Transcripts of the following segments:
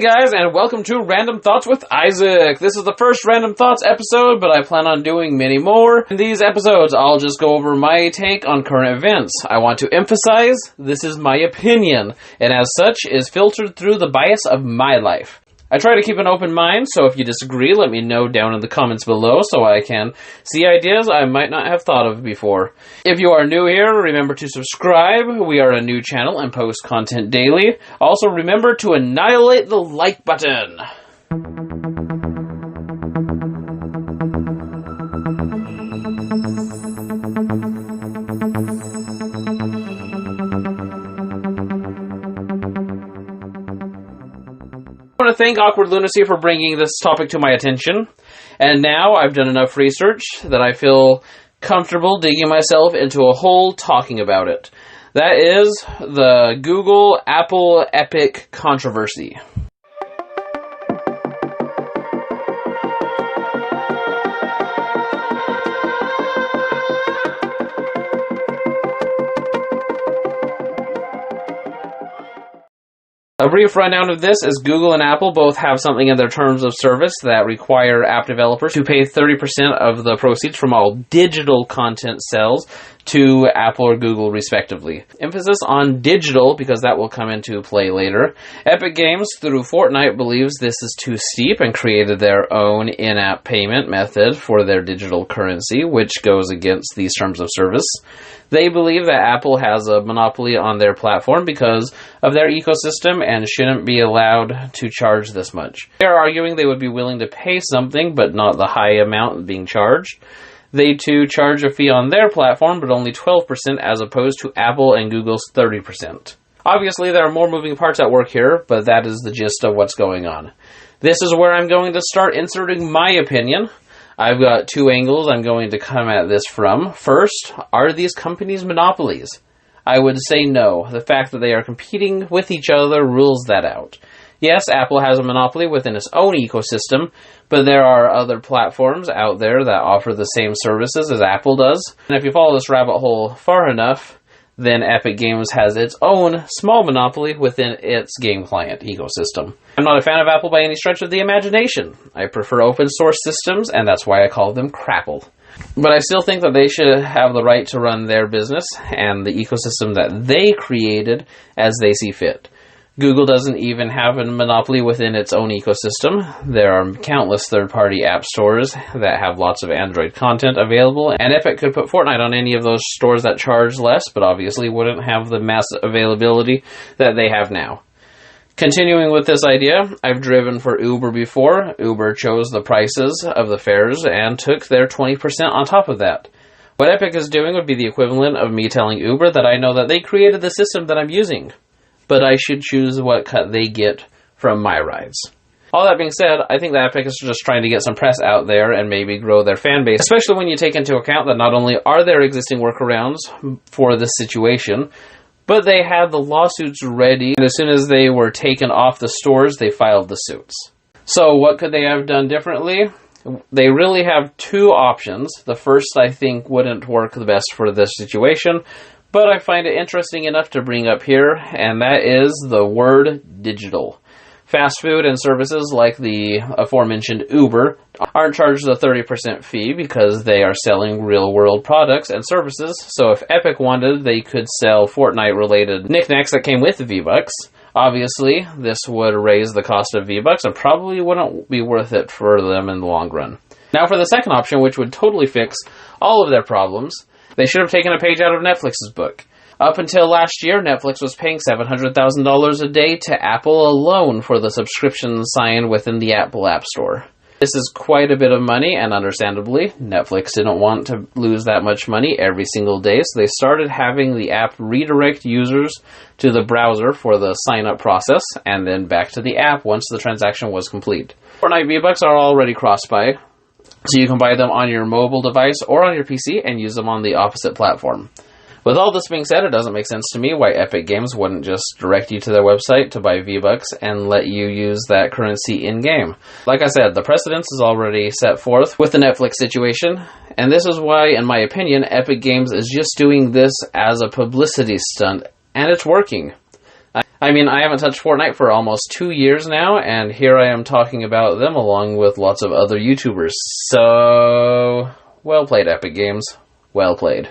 guys, and welcome to Random Thoughts with Isaac. This is the first Random Thoughts episode, but I plan on doing many more. In these episodes, I'll just go over my take on current events. I want to emphasize, this is my opinion, and as such, is filtered through the bias of my life. I try to keep an open mind, so if you disagree, let me know down in the comments below so I can see ideas I might not have thought of before. If you are new here, remember to subscribe. We are a new channel and post content daily. Also, remember to annihilate the like button. I want to thank Awkward Lunacy for bringing this topic to my attention, and now I've done enough research that I feel comfortable digging myself into a hole talking about it. That is the Google-Apple Epic controversy. A brief rundown of this is Google and Apple both have something in their terms of service that require app developers to pay 30% of the proceeds from all digital content sales to Apple or Google respectively. Emphasis on digital because that will come into play later. Epic Games through Fortnite believes this is too steep and created their own in-app payment method for their digital currency, which goes against these terms of service. They believe that Apple has a monopoly on their platform because of their ecosystem and shouldn't be allowed to charge this much. They're arguing they would be willing to pay something, but not the high amount being charged. They too charge a fee on their platform, but only 12% as opposed to Apple and Google's 30%. Obviously, there are more moving parts at work here, but that is the gist of what's going on. This is where I'm going to start inserting my opinion. I've got two angles I'm going to come at this from. First, are these companies monopolies? I would say no. The fact that they are competing with each other rules that out. Yes, Apple has a monopoly within its own ecosystem, but there are other platforms out there that offer the same services as Apple does. And if you follow this rabbit hole far enough, then Epic Games has its own small monopoly within its game client ecosystem. I'm not a fan of Apple by any stretch of the imagination. I prefer open source systems, and that's why I call them crapple. But I still think that they should have the right to run their business and the ecosystem that they created as they see fit. Google doesn't even have a monopoly within its own ecosystem. There are countless third-party app stores that have lots of Android content available, and Epic could put Fortnite on any of those stores that charge less, but obviously wouldn't have the mass availability that they have now. Continuing with this idea, I've driven for Uber before. Uber chose the prices of the fares and took their 20% on top of that. What Epic is doing would be the equivalent of me telling Uber that I know that they created the system that I'm using, but I should choose what cut they get from my rides. All that being said, I think that Epic is just trying to get some press out there and maybe grow their fan base, especially when you take into account that not only are there existing workarounds for this situation, but they had the lawsuits ready, and as soon as they were taken off the stores, they filed the suits. So what could they have done differently? They really have two options. The first, I think, wouldn't work the best for this situation, but I find it interesting enough to bring up here, and that is the word digital. Fast food and services like the aforementioned Uber aren't charged the 30% fee because they are selling real-world products and services, so if Epic wanted, they could sell Fortnite-related knickknacks that came with the V-Bucks. Obviously, this would raise the cost of V-Bucks and probably wouldn't be worth it for them in the long run. Now for the second option, which would totally fix all of their problems, they should have taken a page out of Netflix's book. Up until last year, Netflix was paying $700,000 a day to Apple alone for the subscription signed within the Apple App Store. This is quite a bit of money, and understandably, Netflix didn't want to lose that much money every single day, so they started having the app redirect users to the browser for the sign-up process, and then back to the app once the transaction was complete. Fortnite V-Bucks are already cross-buy, so you can buy them on your mobile device or on your PC and use them on the opposite platform. With all this being said, it doesn't make sense to me why Epic Games wouldn't just direct you to their website to buy V-Bucks and let you use that currency in-game. Like I said, the precedence is already set forth with the Netflix situation, and this is why, in my opinion, Epic Games is just doing this as a publicity stunt, and it's working. I mean, I haven't touched Fortnite for almost 2 years now, and here I am talking about them along with lots of other YouTubers. So, well played, Epic Games. Well played.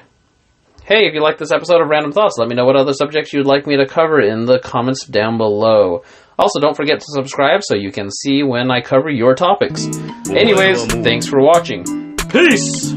Hey, if you like this episode of Random Thoughts, let me know what other subjects you'd like me to cover in the comments down below. Also, don't forget to subscribe so you can see when I cover your topics. Anyways, thanks for watching. Peace!